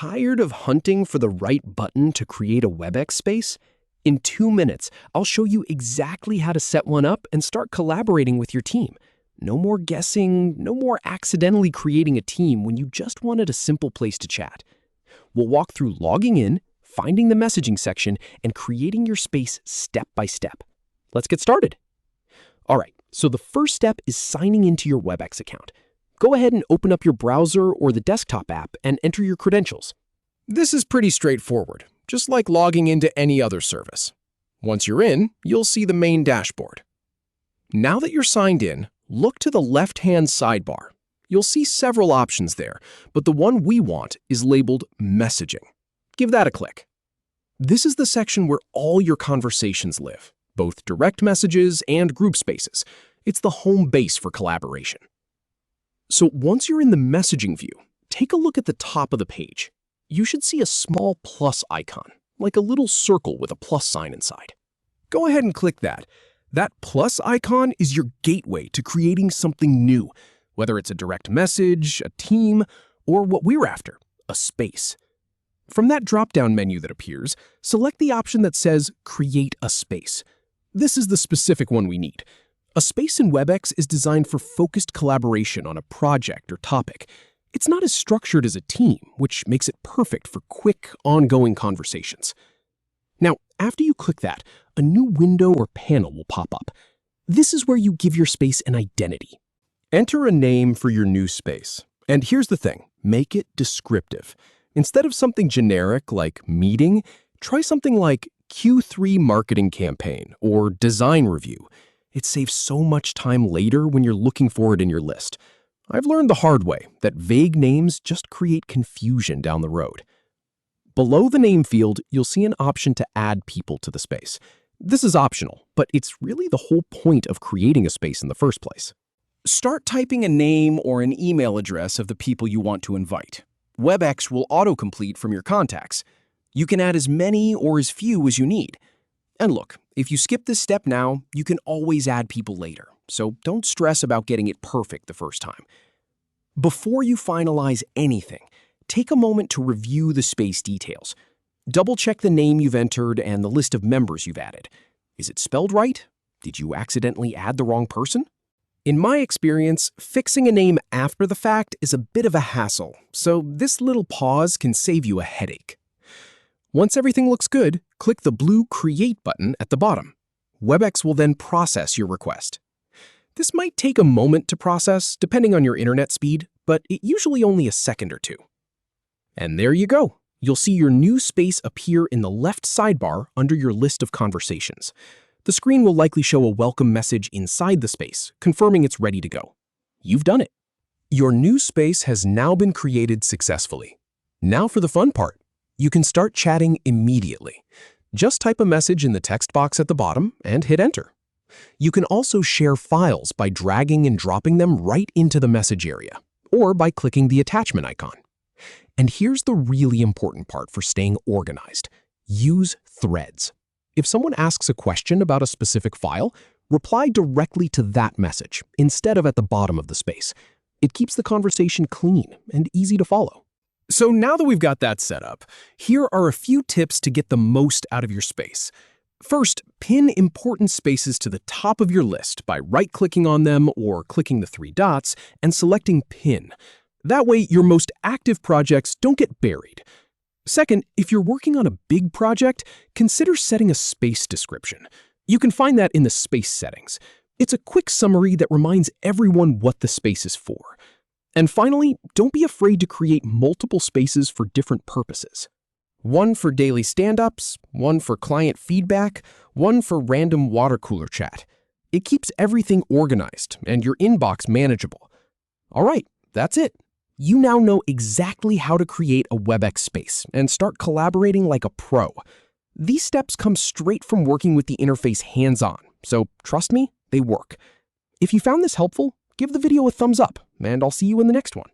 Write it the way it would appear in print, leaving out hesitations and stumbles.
Tired of hunting for the right button to create a Webex space? In 2 minutes, I'll show you exactly how to set one up and start collaborating with your team. No more guessing, no more accidentally creating a team when you just wanted a simple place to chat. We'll walk through logging in, finding the messaging section, and creating your space step by step. Let's get started. All right, so the first step is signing into your Webex account. Go ahead and open up your browser or the desktop app and enter your credentials. This is pretty straightforward, just like logging into any other service. Once you're in, you'll see the main dashboard. Now that you're signed in, look to the left-hand sidebar. You'll see several options there, but the one we want is labeled Messaging. Give that a click. This is the section where all your conversations live, both direct messages and group spaces. It's the home base for collaboration. So once you're in the messaging view, take a look at the top of the page. You should see a small plus icon, like a little circle with a plus sign inside. Go ahead and click that. That plus icon is your gateway to creating something new, whether it's a direct message, a team, or what we're after, a space. From that drop-down menu that appears, select the option that says Create a Space. This is the specific one we need. A space in Webex is designed for focused collaboration on a project or topic. It's not as structured as a team, which makes it perfect for quick, ongoing conversations. Now, after you click that, a new window or panel will pop up. This is where you give your space an identity. Enter a name for your new space. And here's the thing, make it descriptive. Instead of something generic like meeting, try something like Q3 marketing campaign or design review. It saves so much time later when you're looking for it in your list. I've learned the hard way that vague names just create confusion down the road. Below the name field, you'll see an option to add people to the space. This is optional, but it's really the whole point of creating a space in the first place. Start typing a name or an email address of the people you want to invite. Webex will autocomplete from your contacts. You can add as many or as few as you need. And look, if you skip this step now, you can always add people later, so don't stress about getting it perfect the first time. Before you finalize anything, take a moment to review the space details. Double-check the name you've entered and the list of members you've added. Is it spelled right? Did you accidentally add the wrong person? In my experience, fixing a name after the fact is a bit of a hassle, so this little pause can save you a headache. Once everything looks good, click the blue Create button at the bottom. Webex will then process your request. This might take a moment to process, depending on your internet speed, but it usually only a second or two. And there you go. You'll see your new space appear in the left sidebar under your list of conversations. The screen will likely show a welcome message inside the space, confirming it's ready to go. You've done it. Your new space has now been created successfully. Now for the fun part. You can start chatting immediately. Just type a message in the text box at the bottom and hit enter. You can also share files by dragging and dropping them right into the message area, or by clicking the attachment icon. And here's the really important part for staying organized. Use threads. If someone asks a question about a specific file, reply directly to that message instead of at the bottom of the space. It keeps the conversation clean and easy to follow. So now that we've got that set up, here are a few tips to get the most out of your space. First, pin important spaces to the top of your list by right-clicking on them or clicking the 3 dots and selecting Pin. That way, your most active projects don't get buried. Second, if you're working on a big project, consider setting a space description. You can find that in the space settings. It's a quick summary that reminds everyone what the space is for. And finally, don't be afraid to create multiple spaces for different purposes. One for daily stand-ups, one for client feedback, one for random water cooler chat. It keeps everything organized and your inbox manageable. All right, that's it. You now know exactly how to create a Webex space and start collaborating like a pro. These steps come straight from working with the interface hands-on, so trust me, they work. If you found this helpful, give the video a thumbs up, and I'll see you in the next one.